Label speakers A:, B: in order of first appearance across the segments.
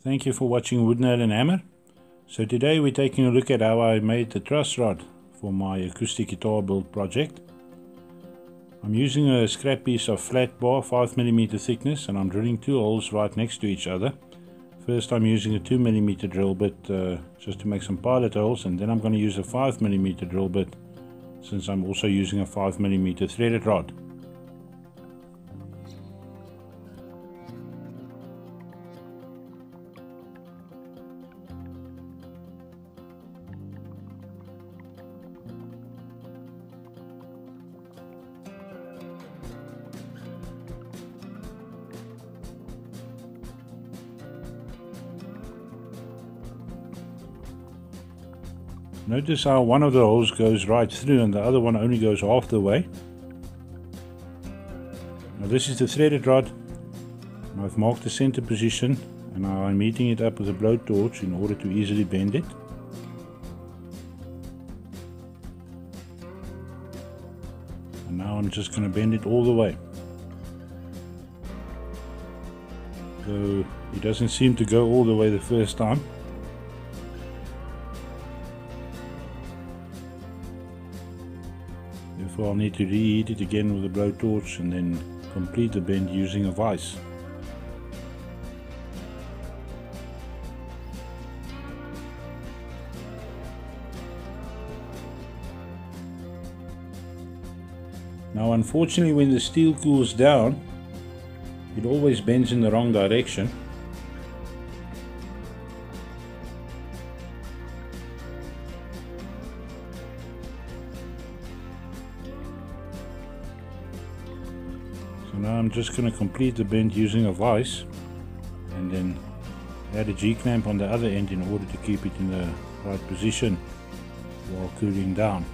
A: Thank you for watching Wood Nail and Hammer. So today we're taking a look at how I made the truss rod for my acoustic guitar build project. I'm using a scrap piece of flat bar 5mm thickness, and I'm drilling two holes right next to each other. First I'm using a 2mm drill bit just to make some pilot holes, and then I'm going to use a 5mm drill bit since I'm also using a 5mm threaded rod. Notice how one of the holes goes right through and the other one only goes half the way. Now this is the threaded rod. I've marked the center position and now I'm heating it up with a blowtorch in order to easily bend it. And now I'm just going to bend it all the way. So it doesn't seem to go all the way the first time. Therefore I'll need to reheat it again with a blowtorch and then complete the bend using a vise. Now unfortunately when the steel cools down, it always bends in the wrong direction. So now I'm just going to complete the bend using a vise and then add a G-clamp on the other end in order to keep it in the right position while cooling down.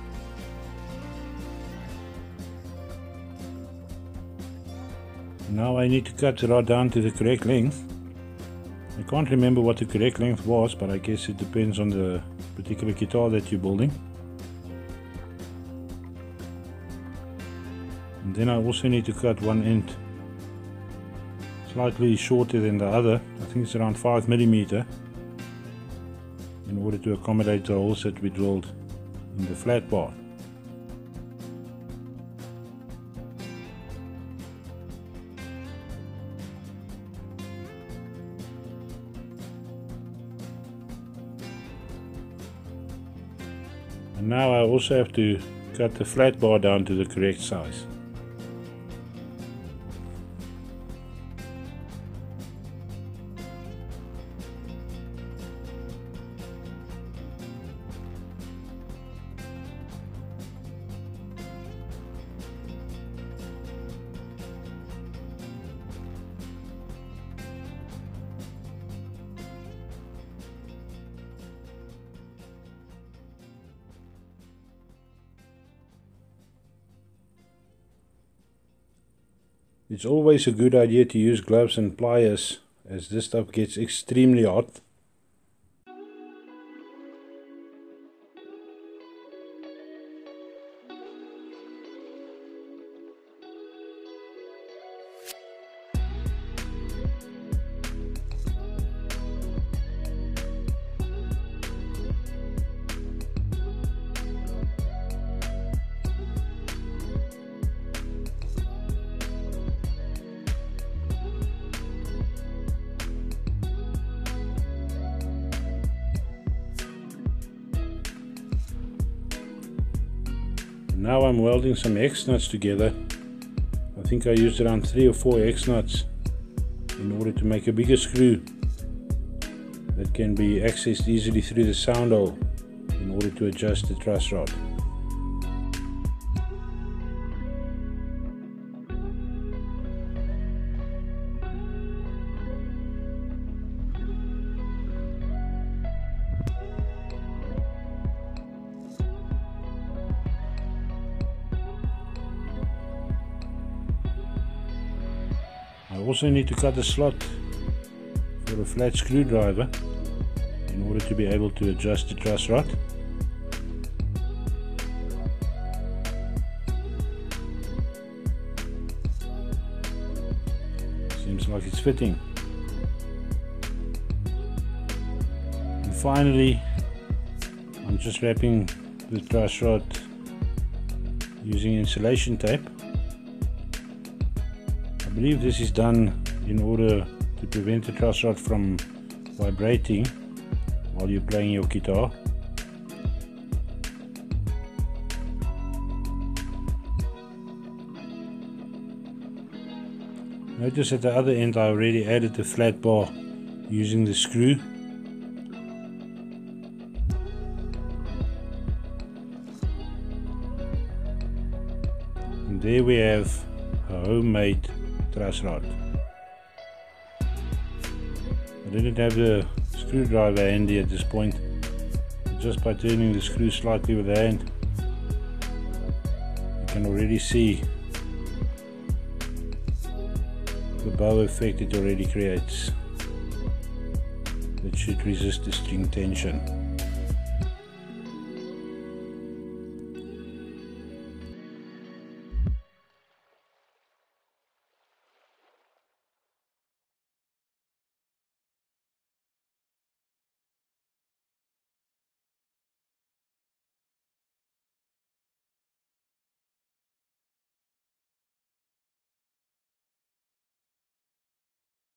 A: Now I need to cut the rod down to the correct length. I can't remember what the correct length was, but I guess it depends on the particular guitar that you're building. And then I also need to cut one end slightly shorter than the other. I think it's around 5mm, in order to accommodate the holes that we drilled in the flat bar. And now I also have to cut the flat bar down to the correct size. It's always a good idea to use gloves and pliers, as this stuff gets extremely hot. Now I'm welding some X nuts together. I think I used around 3 or 4 X nuts in order to make a bigger screw that can be accessed easily through the sound hole in order to adjust the truss rod. I also need to cut a slot for a flat screwdriver in order to be able to adjust the truss rod. Seems like it's fitting. finally, I'm just wrapping the truss rod using insulation tape. I believe this is done in order to prevent the truss rod from vibrating while you're playing your guitar. Notice at the other end I already added the flat bar using the screw. And there we have a homemade truss rod. I didn't have the screwdriver handy at this point. Just by turning the screw slightly with the hand, you can already see the bow effect it already creates. That should resist the string tension.